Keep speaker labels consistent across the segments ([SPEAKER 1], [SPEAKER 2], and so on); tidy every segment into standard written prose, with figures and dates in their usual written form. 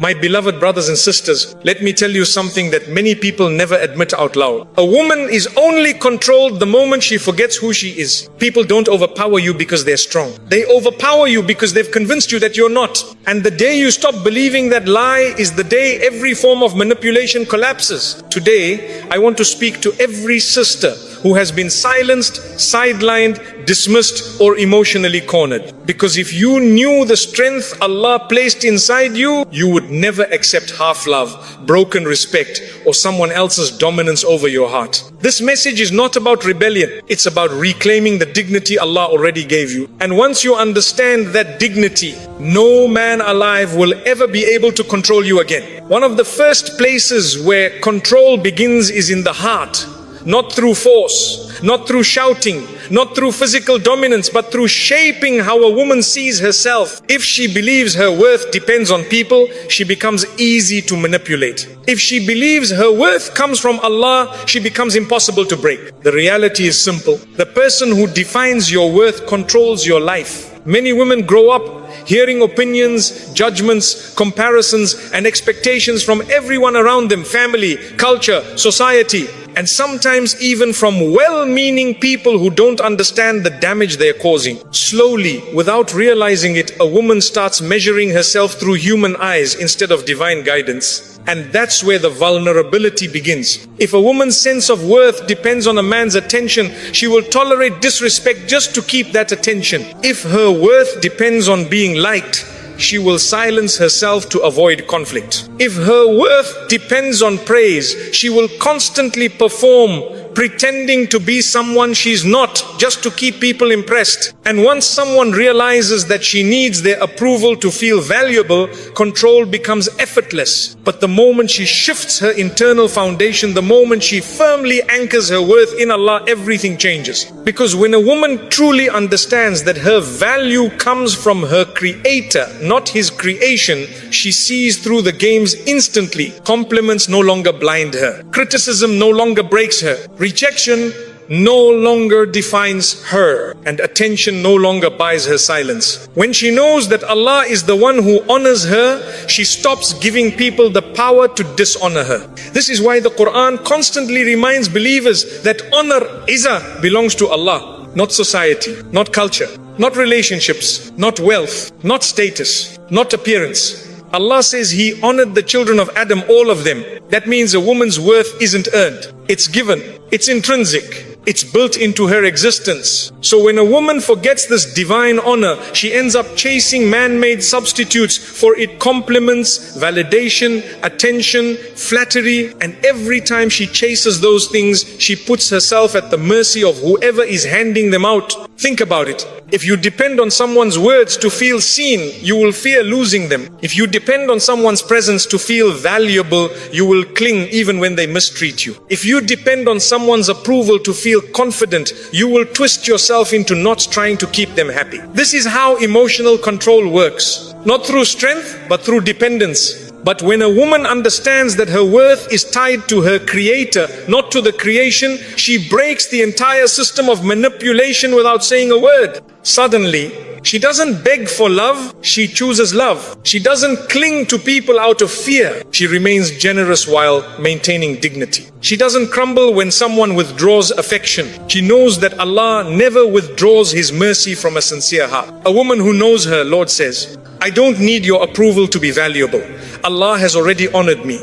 [SPEAKER 1] My beloved brothers and sisters, let me tell you something that many people never admit out loud. A woman is only controlled the moment she forgets who she is. People don't overpower you because they're strong. They overpower you because they've convinced you that you're not. And the day you stop believing that lie is the day every form of manipulation collapses. Today, I want to speak to every sister who has been silenced, sidelined, dismissed, or emotionally cornered. Because if you knew the strength Allah placed inside you, you would never accept half love, broken respect, or someone else's dominance over your heart. This message is not about rebellion. It's about reclaiming the dignity Allah already gave you. And once you understand that dignity, no man alive will ever be able to control you again. One of the first places where control begins is in the heart. Not through force, not through shouting, not through physical dominance, but through shaping how a woman sees herself. If she believes her worth depends on people, she becomes easy to manipulate. If she believes her worth comes from Allah, she becomes impossible to break. The reality is simple. The person who defines your worth controls your life. Many women grow up hearing opinions, judgments, comparisons, and expectations from everyone around them, family, culture, society, and sometimes even from well-meaning people who don't understand the damage they are causing. Slowly, without realizing it, a woman starts measuring herself through human eyes instead of divine guidance. And that's where the vulnerability begins. If a woman's sense of worth depends on a man's attention, she will tolerate disrespect just to keep that attention. If her worth depends on being liked, she will silence herself to avoid conflict. If her worth depends on praise, she will constantly perform, pretending to be someone she's not, just to keep people impressed. And once someone realizes that she needs their approval to feel valuable, control becomes effortless. But the moment she shifts her internal foundation, the moment she firmly anchors her worth in Allah, everything changes. Because when a woman truly understands that her value comes from her Creator, not His creation, she sees through the games instantly. Compliments no longer blind her. Criticism no longer breaks her. Rejection no longer defines her, and attention no longer buys her silence. When she knows that Allah is the one who honors her, she stops giving people the power to dishonor her. This is why the Quran constantly reminds believers that honor, izzah, belongs to Allah, not society, not culture, not relationships, not wealth, not status, not appearance. Allah says He honored the children of Adam, all of them. That means a woman's worth isn't earned. It's given. It's intrinsic. It's built into her existence. So when a woman forgets this divine honor, she ends up chasing man-made substitutes for it. Compliments, validation, attention, flattery, and every time she chases those things, she puts herself at the mercy of whoever is handing them out. Think about it. If you depend on someone's words to feel seen, you will fear losing them. If you depend on someone's presence to feel valuable, you will cling even when they mistreat you. If you depend on someone's approval to feel confident, you will twist yourself into knots trying to keep them happy. This is how emotional control works. Not through strength, but through dependence. But when a woman understands that her worth is tied to her Creator, not to the creation, she breaks the entire system of manipulation without saying a word. Suddenly, she doesn't beg for love, she chooses love. She doesn't cling to people out of fear. She remains generous while maintaining dignity. She doesn't crumble when someone withdraws affection. She knows that Allah never withdraws His mercy from a sincere heart. A woman who knows her Lord says, I don't need your approval to be valuable. Allah has already honored me.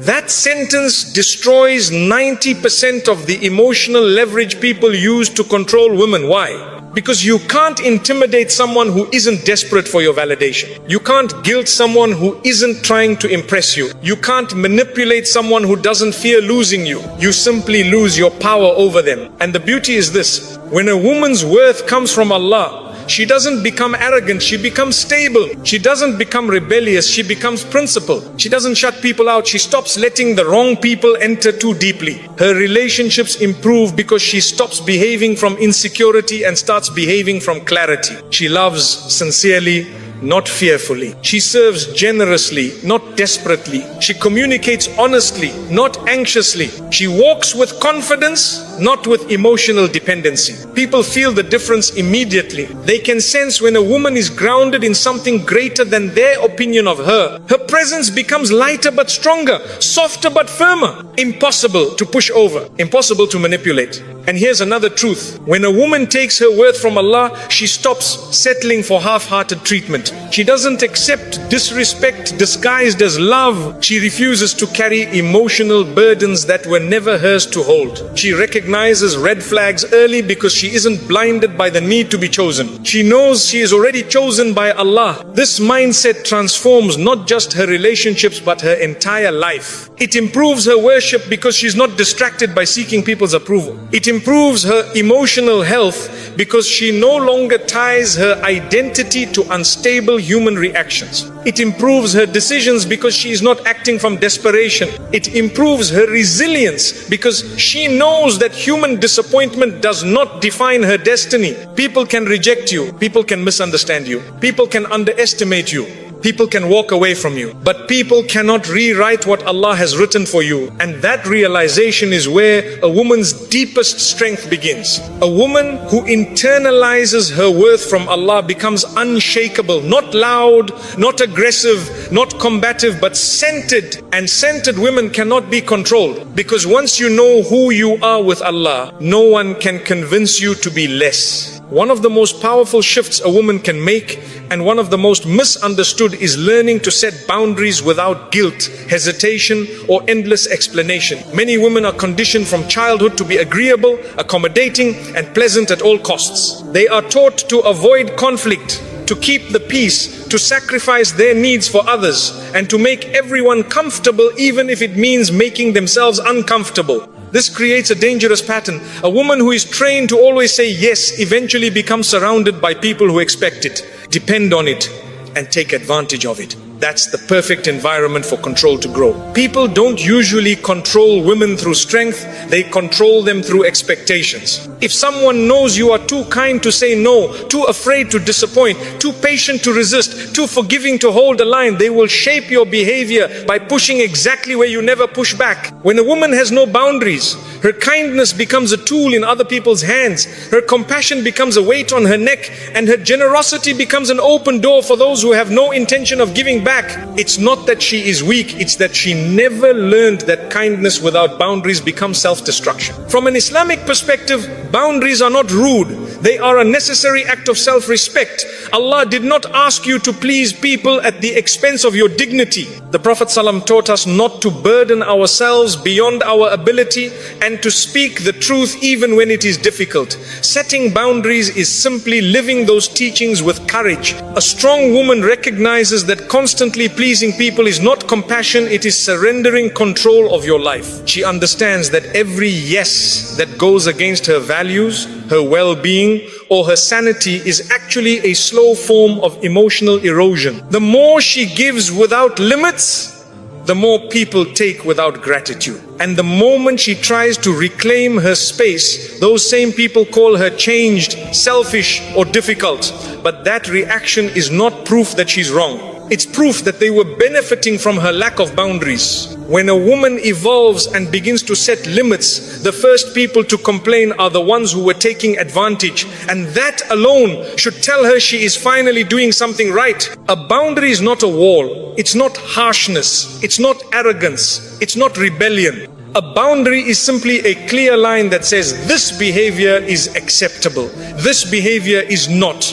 [SPEAKER 1] That sentence destroys 90% of the emotional leverage people use to control women. Why? Because you can't intimidate someone who isn't desperate for your validation. You can't guilt someone who isn't trying to impress you. You can't manipulate someone who doesn't fear losing you. You simply lose your power over them. And the beauty is this: when a woman's worth comes from Allah, she doesn't become arrogant, she becomes stable. She doesn't become rebellious, she becomes principled. She doesn't shut people out, she stops letting the wrong people enter too deeply. Her relationships improve because she stops behaving from insecurity and starts behaving from clarity. She loves sincerely, not fearfully. She serves generously, not desperately. She communicates honestly, not anxiously. She walks with confidence, not with emotional dependency. People feel the difference immediately. They can sense when a woman is grounded in something greater than their opinion of her. Her presence becomes lighter but stronger, softer but firmer. Impossible to push over, impossible to manipulate. And here's another truth. When a woman takes her worth from Allah, she stops settling for half-hearted treatment. She doesn't accept disrespect disguised as love. She refuses to carry emotional burdens that were never hers to hold. She recognizes red flags early because she isn't blinded by the need to be chosen. She knows she is already chosen by Allah. This mindset transforms not just her relationships but her entire life. It improves her worship because she's not distracted by seeking people's approval. It improves her emotional health because she no longer ties her identity to unstable human reactions. It improves her decisions because she is not acting from desperation. It improves her resilience because she knows that human disappointment does not define her destiny. People can reject you. People can misunderstand you. People can underestimate you. People can walk away from you, but people cannot rewrite what Allah has written for you. And that realization is where a woman's deepest strength begins. A woman who internalizes her worth from Allah becomes unshakable, not loud, not aggressive, not combative, but centered. And centered women cannot be controlled, because once you know who you are with Allah, no one can convince you to be less. One of the most powerful shifts a woman can make, and one of the most misunderstood, is learning to set boundaries without guilt, hesitation, or endless explanation. Many women are conditioned from childhood to be agreeable, accommodating, and pleasant at all costs. They are taught to avoid conflict, to keep the peace, to sacrifice their needs for others, and to make everyone comfortable even if it means making themselves uncomfortable. This creates a dangerous pattern. A woman who is trained to always say yes eventually becomes surrounded by people who expect it, depend on it, and take advantage of it. That's the perfect environment for control to grow. People don't usually control women through strength, they control them through expectations. If someone knows you are too kind to say no, too afraid to disappoint, too patient to resist, too forgiving to hold the line, they will shape your behavior by pushing exactly where you never push back. When a woman has no boundaries, her kindness becomes a tool in other people's hands, her compassion becomes a weight on her neck, and her generosity becomes an open door for those who have no intention of giving back. It's not that she is weak, it's that she never learned that kindness without boundaries becomes self-destruction. From an Islamic perspective, boundaries are not rude. They are a necessary act of self-respect. Allah did not ask you to please people at the expense of your dignity. The Prophet ﷺ taught us not to burden ourselves beyond our ability and to speak the truth even when it is difficult. Setting boundaries is simply living those teachings with courage. A strong woman recognizes that constantly pleasing people is not compassion, it is surrendering control of your life. She understands that every yes that goes against her values, her well-being, or her sanity is actually a slow form of emotional erosion. The more she gives without limits, the more people take without gratitude. And the moment she tries to reclaim her space, those same people call her changed, selfish, or difficult. But that reaction is not proof that she's wrong. It's proof that they were benefiting from her lack of boundaries. When a woman evolves and begins to set limits, the first people to complain are the ones who were taking advantage. And that alone should tell her she is finally doing something right. A boundary is not a wall. It's not harshness. It's not arrogance. It's not rebellion. A boundary is simply a clear line that says this behavior is acceptable. This behavior is not.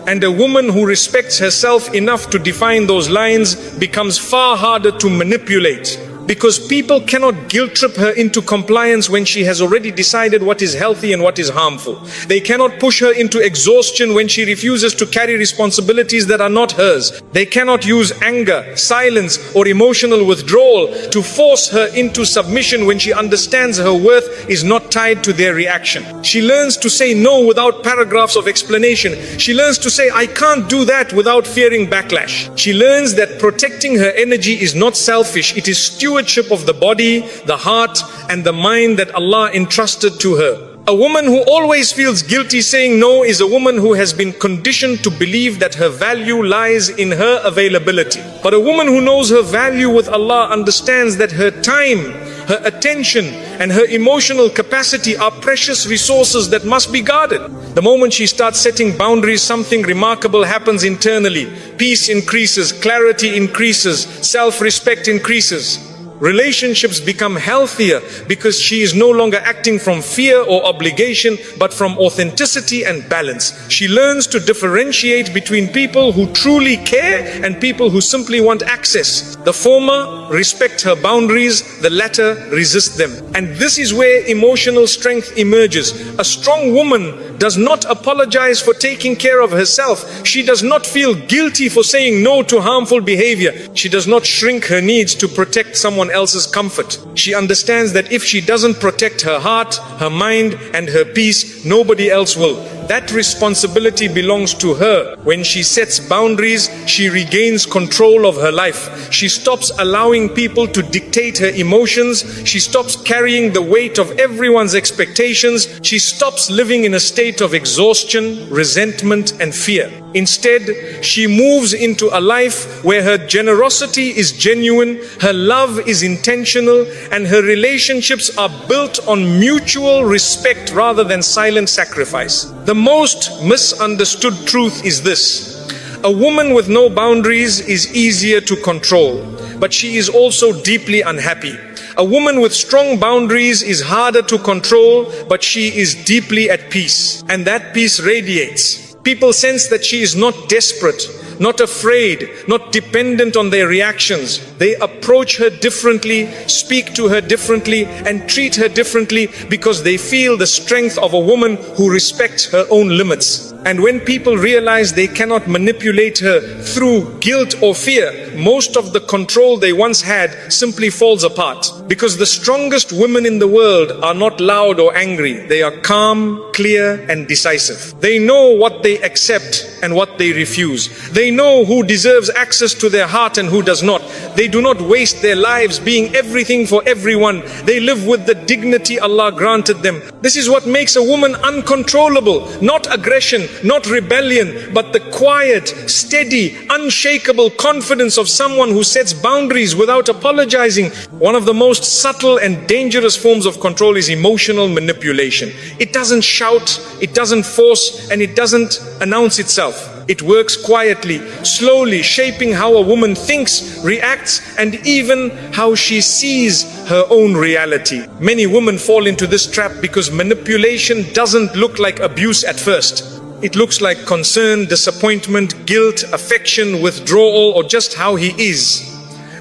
[SPEAKER 1] And a woman who respects herself enough to define those lines becomes far harder to manipulate. Because people cannot guilt trip her into compliance when she has already decided what is healthy and what is harmful. They cannot push her into exhaustion when she refuses to carry responsibilities that are not hers. They cannot use anger, silence, or emotional withdrawal to force her into submission when she understands her worth is not tied to their reaction. She learns to say no without paragraphs of explanation. She learns to say, I can't do that without fearing backlash. She learns that protecting her energy is not selfish, it is stewardship of the body, the heart, and the mind that Allah entrusted to her. A woman who always feels guilty saying no is a woman who has been conditioned to believe that her value lies in her availability. But a woman who knows her value with Allah understands that her time, her attention, and her emotional capacity are precious resources that must be guarded. The moment she starts setting boundaries, something remarkable happens internally. Peace increases, clarity increases, self-respect increases. Relationships become healthier because she is no longer acting from fear or obligation, but from authenticity and balance. She learns to differentiate between people who truly care and people who simply want access. The former respect her boundaries, the latter resist them. And this is where emotional strength emerges. A strong woman does not apologize for taking care of herself. She does not feel guilty for saying no to harmful behavior. She does not shrink her needs to protect someone else's comfort. She understands that if she doesn't protect her heart, her mind, and her peace, nobody else will. That responsibility belongs to her. When she sets boundaries, she regains control of her life. She stops allowing people to dictate her emotions. She stops carrying the weight of everyone's expectations. She stops living in a state of exhaustion, resentment, and fear. Instead, she moves into a life where her generosity is genuine, her love is intentional, and her relationships are built on mutual respect rather than silent sacrifice. The most misunderstood truth is this: a woman with no boundaries is easier to control, but she is also deeply unhappy. A woman with strong boundaries is harder to control, but she is deeply at peace, and that peace radiates. People sense that she is not desperate, not afraid, not dependent on their reactions. They approach her differently, speak to her differently, and treat her differently because they feel the strength of a woman who respects her own limits. And when people realize they cannot manipulate her through guilt or fear, most of the control they once had simply falls apart. Because the strongest women in the world are not loud or angry. They are calm, clear, and decisive. They know what they accept and what they refuse. They know who deserves access to their heart and who does not. They do not waste their lives being everything for everyone. They live with the dignity Allah granted them. This is what makes a woman uncontrollable. Not aggression, not rebellion, but the quiet, steady, unshakable confidence of someone who sets boundaries without apologizing. One of the most subtle and dangerous forms of control is emotional manipulation. It doesn't shout, it doesn't force, and it doesn't announce itself. It works quietly, slowly, shaping how a woman thinks, reacts, and even how she sees her own reality. Many women fall into this trap because manipulation doesn't look like abuse at first. It looks like concern, disappointment, guilt, affection, withdrawal, or just how he is.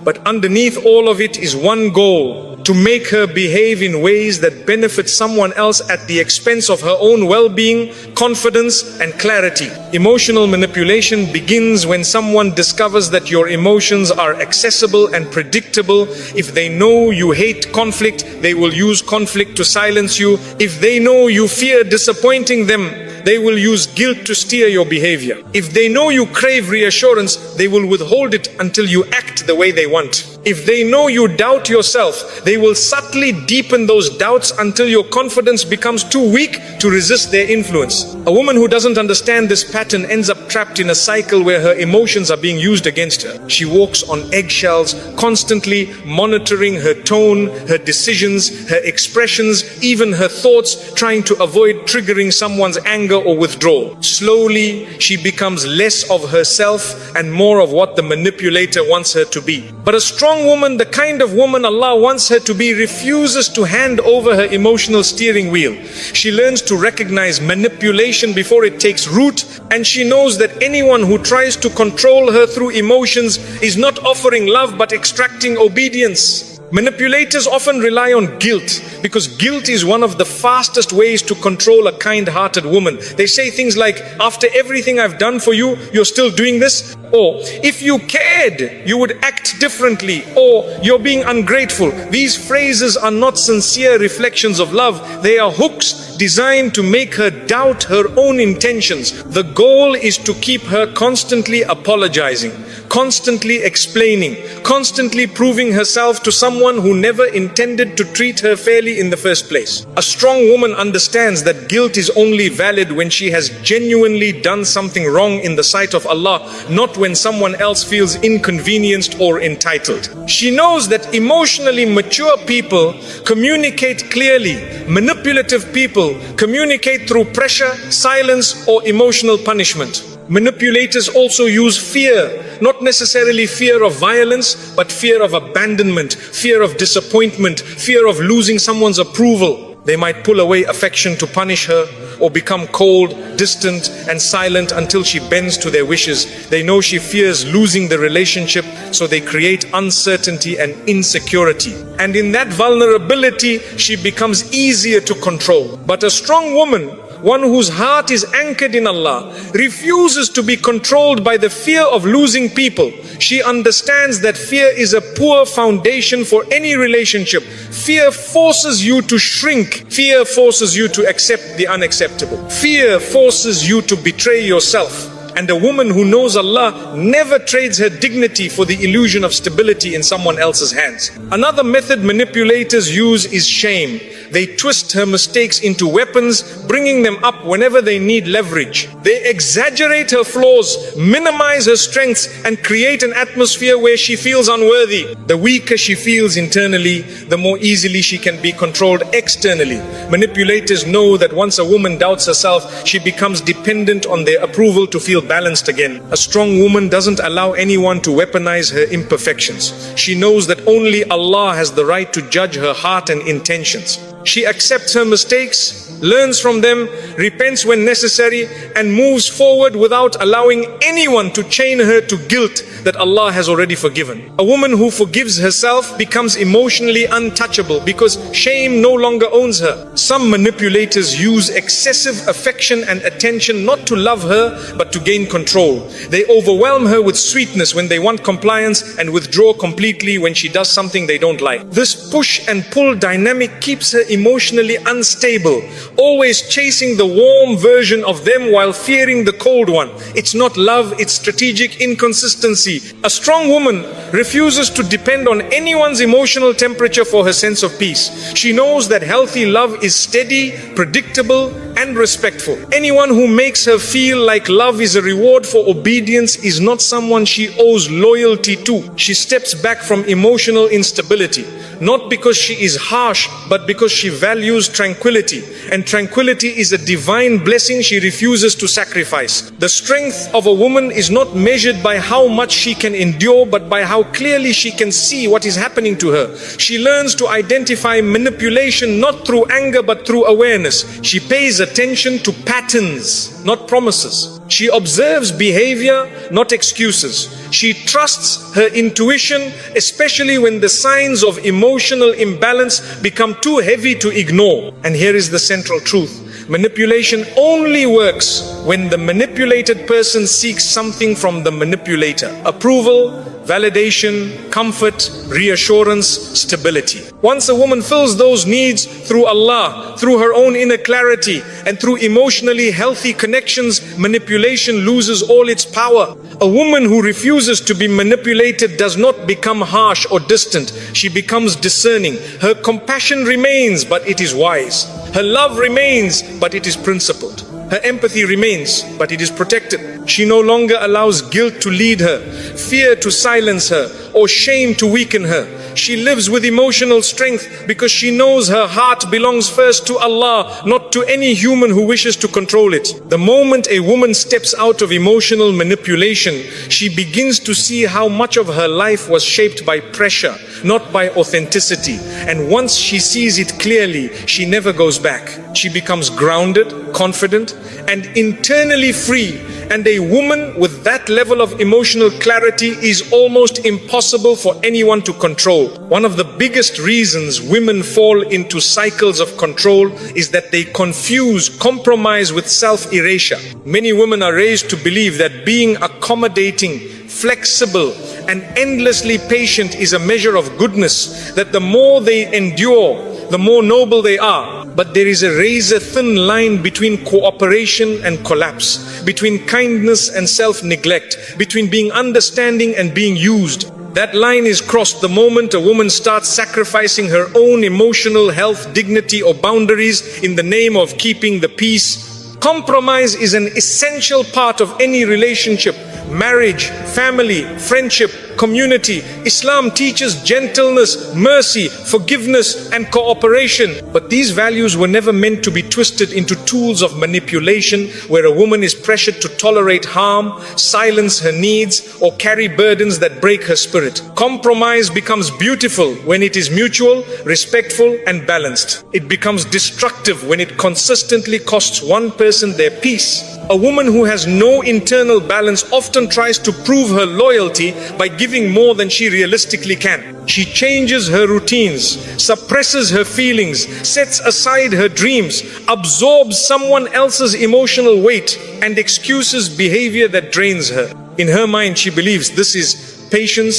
[SPEAKER 1] But underneath all of it is one goal: to make her behave in ways that benefit someone else at the expense of her own well-being, confidence, and clarity. Emotional manipulation begins when someone discovers that your emotions are accessible and predictable. If they know you hate conflict, they will use conflict to silence you. If they know you fear disappointing them, they will use guilt to steer your behavior. If they know you crave reassurance, they will withhold it until you act the way they want. If they know you doubt yourself, they will subtly deepen those doubts until your confidence becomes too weak to resist their influence. A woman who doesn't understand this pattern ends up trapped in a cycle where her emotions are being used against her. She walks on eggshells, constantly monitoring her tone, her decisions, her expressions, even her thoughts, trying to avoid triggering someone's anger or withdrawal. Slowly, she becomes less of herself and more of what the manipulator wants her to be. But a strong woman, the kind of woman Allah wants her to be, refuses to hand over her emotional steering wheel. She learns to recognize manipulation before it takes root, and she knows that anyone who tries to control her through emotions is not offering love but extracting obedience. Manipulators often rely on guilt because guilt is one of the fastest ways to control a kind-hearted woman. They say things like, "After everything I've done for you, you're still doing this?" Or, "If you cared, you would act differently," or "You're being ungrateful." These phrases are not sincere reflections of love. They are hooks designed to make her doubt her own intentions. The goal is to keep her constantly apologizing, constantly explaining, constantly proving herself to someone who never intended to treat her fairly in the first place. A strong woman understands that guilt is only valid when she has genuinely done something wrong in the sight of Allah, not when someone else feels inconvenienced or entitled. She knows that emotionally mature people communicate clearly. Manipulative people communicate through pressure, silence, or emotional punishment. Manipulators also use fear, not necessarily fear of violence, but fear of abandonment, fear of disappointment, fear of losing someone's approval. They might pull away affection to punish her, or become cold, distant, and silent until she bends to their wishes. They know she fears losing the relationship, so they create uncertainty and insecurity. And in that vulnerability, she becomes easier to control. But a strong woman, one whose heart is anchored in Allah, refuses to be controlled by the fear of losing people. She understands that fear is a poor foundation for any relationship. Fear forces you to shrink. Fear forces you to accept the unacceptable. Fear forces you to betray yourself. And a woman who knows Allah never trades her dignity for the illusion of stability in someone else's hands. Another method manipulators use is shame. They twist her mistakes into weapons, bringing them up whenever they need leverage. They exaggerate her flaws, minimize her strengths, and create an atmosphere where she feels unworthy. The weaker she feels internally, the more easily she can be controlled externally. Manipulators know that once a woman doubts herself, she becomes dependent on their approval to feel balanced again. A strong woman doesn't allow anyone to weaponize her imperfections. She knows that only Allah has the right to judge her heart and intentions. She accepts her mistakes, learns from them, repents when necessary, and moves forward without allowing anyone to chain her to guilt that Allah has already forgiven. A woman who forgives herself becomes emotionally untouchable because shame no longer owns her. Some manipulators use excessive affection and attention not to love her but to gain control. They overwhelm her with sweetness when they want compliance and withdraw completely when she does something they don't like. This push and pull dynamic keeps her emotionally unstable, always chasing the warm version of them while fearing the cold one. It's not love, it's strategic inconsistency. A strong woman refuses to depend on anyone's emotional temperature for her sense of peace. She knows that healthy love is steady, predictable, and respectful. Anyone who makes her feel like love is a reward for obedience is not someone she owes loyalty to. She steps back from emotional instability, not because she is harsh, but because she values tranquility. And tranquility is a divine blessing she refuses to sacrifice. The strength of a woman is not measured by how much she can endure, but by how clearly she can see what is happening to her. She learns to identify manipulation not through anger but through awareness. She pays attention to patterns, not promises. She observes behavior, not excuses. She trusts her intuition, especially when the signs of emotional imbalance become too heavy to ignore. And here is the central truth. Manipulation only works when the manipulated person seeks something from the manipulator. Approval, validation, comfort, reassurance, stability. Once a woman fills those needs through Allah, through her own inner clarity, and through emotionally healthy connections, manipulation loses all its power. A woman who refuses to be manipulated does not become harsh or distant. She becomes discerning. Her compassion remains, but it is wise. Her love remains, but it is principled. Her empathy remains, but it is protected. She no longer allows guilt to lead her, fear to silence her, or shame to weaken her. She lives with emotional strength because she knows her heart belongs first to Allah, not to any human who wishes to control it. The moment a woman steps out of emotional manipulation, she begins to see how much of her life was shaped by pressure, not by authenticity. And once she sees it clearly, she never goes back. She becomes grounded, confident, and internally free. And a woman with that level of emotional clarity is almost impossible for anyone to control. One of the biggest reasons women fall into cycles of control is that they confuse compromise with self-erasure. Many women are raised to believe that being accommodating, flexible, and endlessly patient is a measure of goodness, that the more they endure, the more noble they are. But there is a razor-thin line between cooperation and collapse, between kindness and self-neglect, between being understanding and being used. That line is crossed the moment a woman starts sacrificing her own emotional health, dignity, or boundaries in the name of keeping the peace. Compromise is an essential part of any relationship, marriage, family, friendship, community. Islam teaches gentleness, mercy, forgiveness, and cooperation. But these values were never meant to be twisted into tools of manipulation where a woman is pressured to tolerate harm, silence her needs, or carry burdens that break her spirit. Compromise becomes beautiful when it is mutual, respectful, and balanced. It becomes destructive when it consistently costs one person their peace. A woman who has no internal balance often tries to prove her loyalty by giving more than she realistically can. She changes her routines, suppresses her feelings, sets aside her dreams, absorbs someone else's emotional weight, and excuses behavior that drains her. In her mind, she believes this is patience,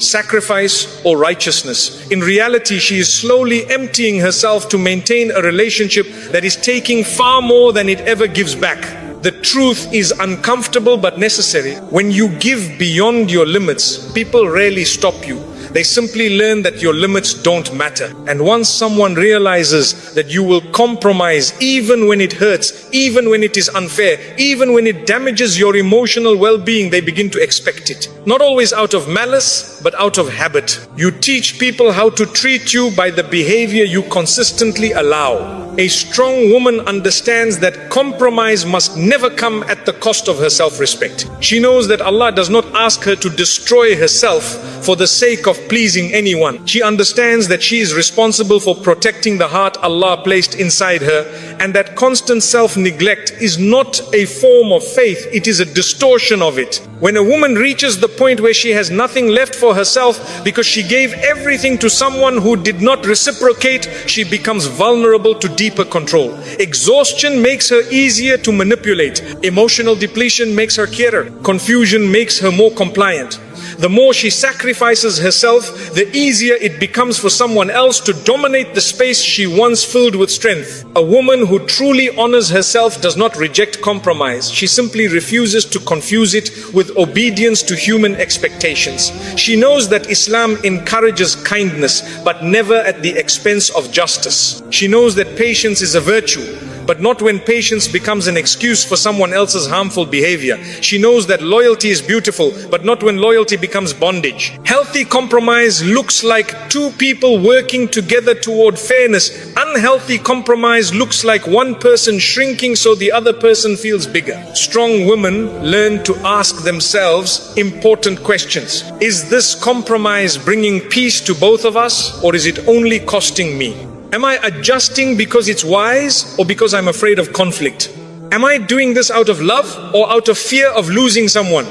[SPEAKER 1] sacrifice, or righteousness. In reality, she is slowly emptying herself to maintain a relationship that is taking far more than it ever gives back. The truth is uncomfortable but necessary. When you give beyond your limits, people rarely stop you. They simply learn that your limits don't matter. And once someone realizes that you will compromise even when it hurts, even when it is unfair, even when it damages your emotional well-being, they begin to expect it. Not always out of malice, but out of habit. You teach people how to treat you by the behavior you consistently allow. A strong woman understands that compromise must never come at the cost of her self-respect. She knows that Allah does not ask her to destroy herself for the sake of pleasing anyone. She understands that she is responsible for protecting the heart Allah placed inside her, and that constant self-neglect is not a form of faith, it is a distortion of it. When a woman reaches the point where she has nothing left for herself because she gave everything to someone who did not reciprocate, she becomes vulnerable to deeper control. Exhaustion makes her easier to manipulate. Emotional depletion makes her carer. Confusion makes her more compliant. The more she sacrifices herself, the easier it becomes for someone else to dominate the space she once filled with strength. A woman who truly honors herself does not reject compromise. She simply refuses to confuse it with obedience to human expectations. She knows that Islam encourages kindness, but never at the expense of justice. She knows that patience is a virtue, but not when patience becomes an excuse for someone else's harmful behavior. She knows that loyalty is beautiful, but not when loyalty becomes bondage. Healthy compromise looks like two people working together toward fairness. Unhealthy compromise looks like one person shrinking so the other person feels bigger. Strong women learn to ask themselves important questions. Is this compromise bringing peace to both of us, or is it only costing me? Am I adjusting because it's wise, or because I'm afraid of conflict? Am I doing this out of love or out of fear of losing someone?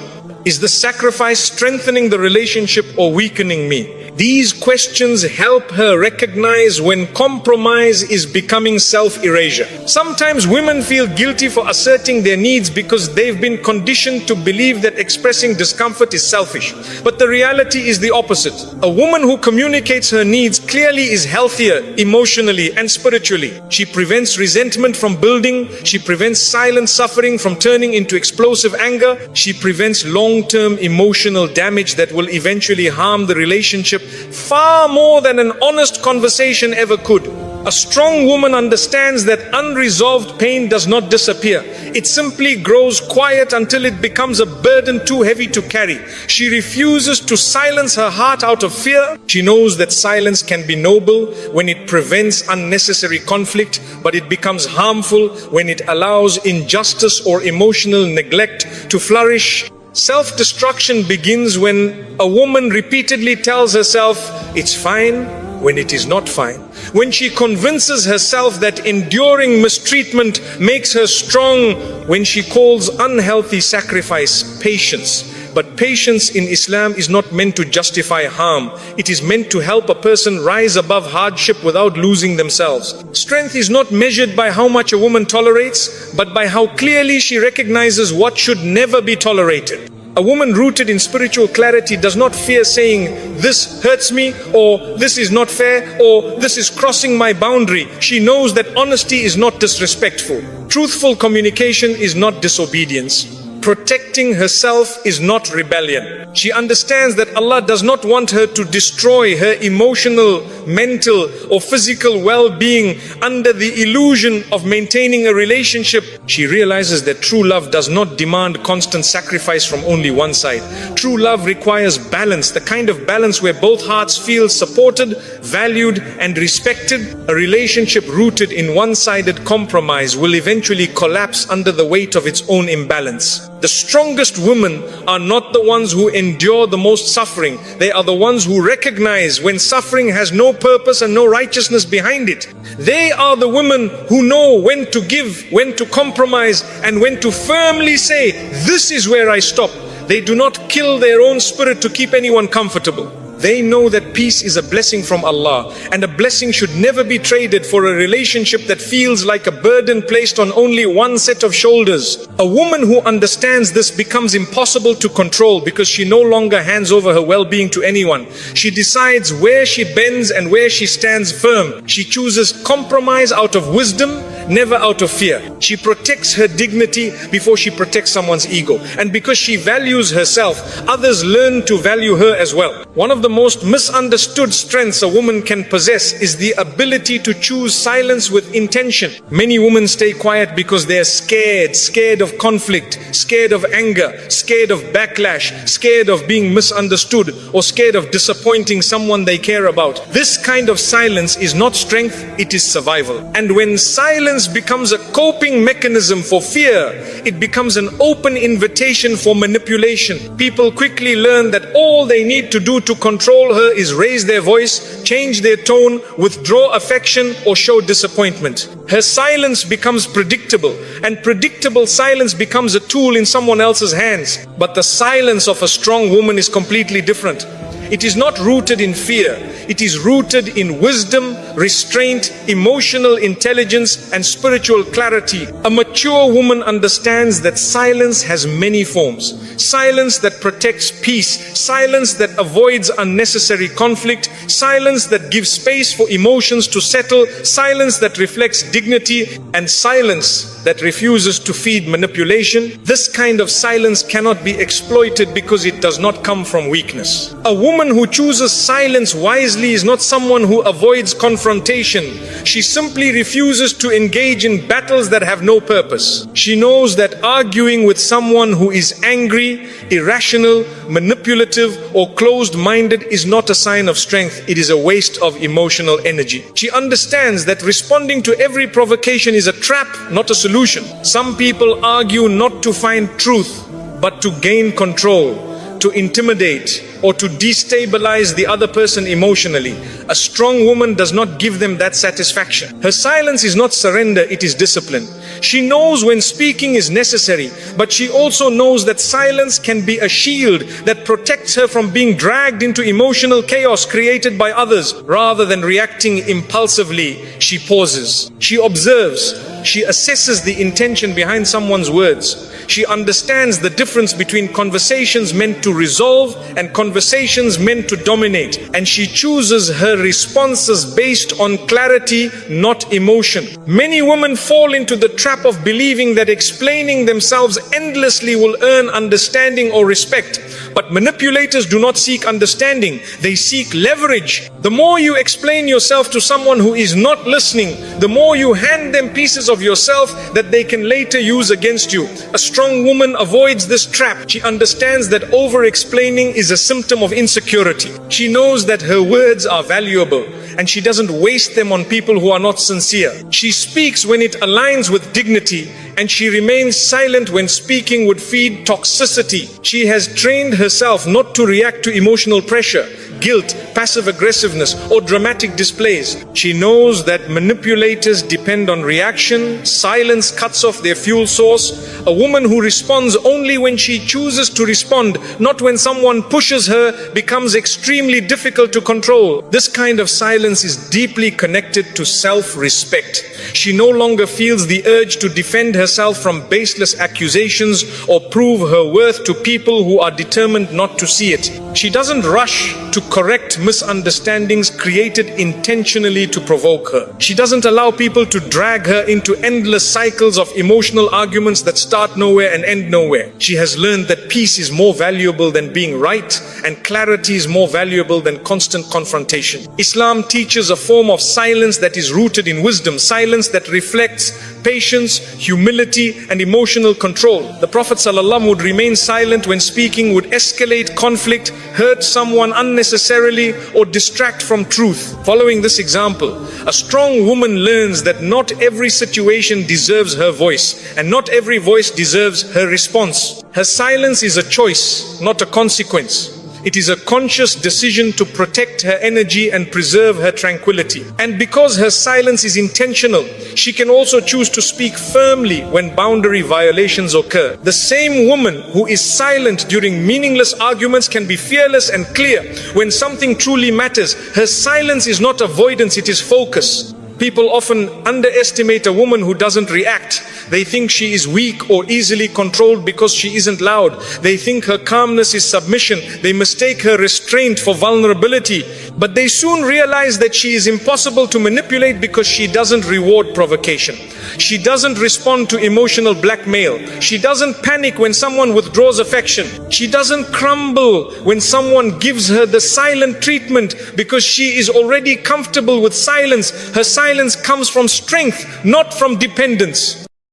[SPEAKER 1] Is the sacrifice strengthening the relationship or weakening me? These questions help her recognize when compromise is becoming self-erasure. Sometimes women feel guilty for asserting their needs because they've been conditioned to believe that expressing discomfort is selfish. But the reality is the opposite. A woman who communicates her needs clearly is healthier emotionally and spiritually. She prevents resentment from building. She prevents silent suffering from turning into explosive anger. She prevents long-term emotional damage that will eventually harm the relationship far more than an honest conversation ever could. A strong woman understands that unresolved pain does not disappear. It simply grows quiet until it becomes a burden too heavy to carry. She refuses to silence her heart out of fear. She knows that silence can be noble when it prevents unnecessary conflict, but it becomes harmful when it allows injustice or emotional neglect to flourish. Self-destruction begins when a woman repeatedly tells herself it's fine when it is not fine. When she convinces herself that enduring mistreatment makes her strong, when she calls unhealthy sacrifice patience. But patience in Islam is not meant to justify harm. It is meant to help a person rise above hardship without losing themselves. Strength is not measured by how much a woman tolerates, but by how clearly she recognizes what should never be tolerated. A woman rooted in spiritual clarity does not fear saying, this hurts me, or this is not fair, or this is crossing my boundary. She knows that honesty is not disrespectful. Truthful communication is not disobedience. Protecting herself is not rebellion. She understands that Allah does not want her to destroy her emotional, mental or physical well-being under the illusion of maintaining a relationship. She realizes that true love does not demand constant sacrifice from only one side. True love requires balance, the kind of balance where both hearts feel supported, valued and respected. A relationship rooted in one-sided compromise will eventually collapse under the weight of its own imbalance. The strongest women are not the ones who endure the most suffering. They are the ones who recognize when suffering has no purpose and no righteousness behind it. They are the women who know when to give, when to compromise, and when to firmly say, this is where I stop. They do not kill their own spirit to keep anyone comfortable. They know that peace is a blessing from Allah, and a blessing should never be traded for a relationship that feels like a burden placed on only one set of shoulders. A woman who understands this becomes impossible to control because she no longer hands over her well-being to anyone. She decides where she bends and where she stands firm. She chooses compromise out of wisdom, never out of fear. She protects her dignity before she protects someone's ego. And because she values herself, others learn to value her as well. One of the most misunderstood strengths a woman can possess is the ability to choose silence with intention. Many women stay quiet because they are scared of conflict, scared of anger, scared of backlash, scared of being misunderstood, or scared of disappointing someone they care about. This kind of silence is not strength, it is survival. And when silence becomes a coping mechanism for fear, it becomes an open invitation for manipulation. People quickly learn that all they need to do to control her is raise their voice, change their tone, withdraw affection, or show disappointment. Her silence becomes predictable, and predictable silence becomes a tool in someone else's hands. But the silence of a strong woman is completely different. It is not rooted in fear. It is rooted in wisdom, restraint, emotional intelligence, and spiritual clarity. A mature woman understands that silence has many forms. Silence that protects peace, silence that avoids unnecessary conflict, silence that gives space for emotions to settle, silence that reflects dignity, and silence that refuses to feed manipulation. This kind of silence cannot be exploited because it does not come from weakness. A woman who chooses silence wisely is not someone who avoids confrontation. She simply refuses to engage in battles that have no purpose. She knows that arguing with someone who is angry, irrational, manipulative, or closed-minded is not a sign of strength. It is a waste of emotional energy. She understands that responding to every provocation is a trap, not a solution. Some people argue not to find truth, but to gain control, to intimidate, or to destabilize the other person emotionally. A strong woman does not give them that satisfaction. Her silence is not surrender, it is discipline. She knows when speaking is necessary, but she also knows that silence can be a shield that protects her from being dragged into emotional chaos created by others. Rather than reacting impulsively, she pauses. She observes. She assesses the intention behind someone's words. She understands the difference between conversations meant to resolve and conversations meant to dominate. And she chooses her responses based on clarity, not emotion. Many women fall into the trap of believing that explaining themselves endlessly will earn understanding or respect. But manipulators do not seek understanding, they seek leverage. The more you explain yourself to someone who is not listening, the more you hand them pieces of yourself that they can later use against you. A strong woman avoids this trap. She understands that over-explaining is a symptom of insecurity. She knows that her words are valuable, and she doesn't waste them on people who are not sincere. She speaks when it aligns with dignity, and she remains silent when speaking would feed toxicity. She has trained herself not to react to emotional pressure. guilt, passive aggressiveness, or dramatic displays. She knows that manipulators depend on reaction. Silence cuts off their fuel source. A woman who responds only when she chooses to respond, not when someone pushes her, becomes extremely difficult to control. This kind of silence is deeply connected to self-respect. She no longer feels the urge to defend herself from baseless accusations or prove her worth to people who are determined not to see it. She doesn't rush to correct misunderstandings created intentionally to provoke her. She doesn't allow people to drag her into endless cycles of emotional arguments that start nowhere and end nowhere. She has learned that peace is more valuable than being right, and clarity is more valuable than constant confrontation. Islam teaches a form of silence that is rooted in wisdom, silence that reflects patience, humility, and emotional control. The Prophet ﷺ would remain silent when speaking, would escalate conflict, hurt someone unnecessarily, or distract from truth. Following this example, a strong woman learns that not every situation deserves her voice, and not every voice deserves her response. Her silence is a choice, not a consequence. It is a conscious decision to protect her energy and preserve her tranquility. And because her silence is intentional, she can also choose to speak firmly when boundary violations occur. The same woman who is silent during meaningless arguments can be fearless and clear when something truly matters. Her silence is not avoidance, it is focus. People often underestimate a woman who doesn't react. They think she is weak or easily controlled because she isn't loud. They think her calmness is submission. They mistake her restraint for vulnerability. But they soon realize that she is impossible to manipulate because she doesn't reward provocation. She doesn't respond to emotional blackmail. She doesn't panic when someone withdraws affection. She doesn't crumble when someone gives her the silent treatment because she is already comfortable with silence. Her silence comes from strength, not from dependence.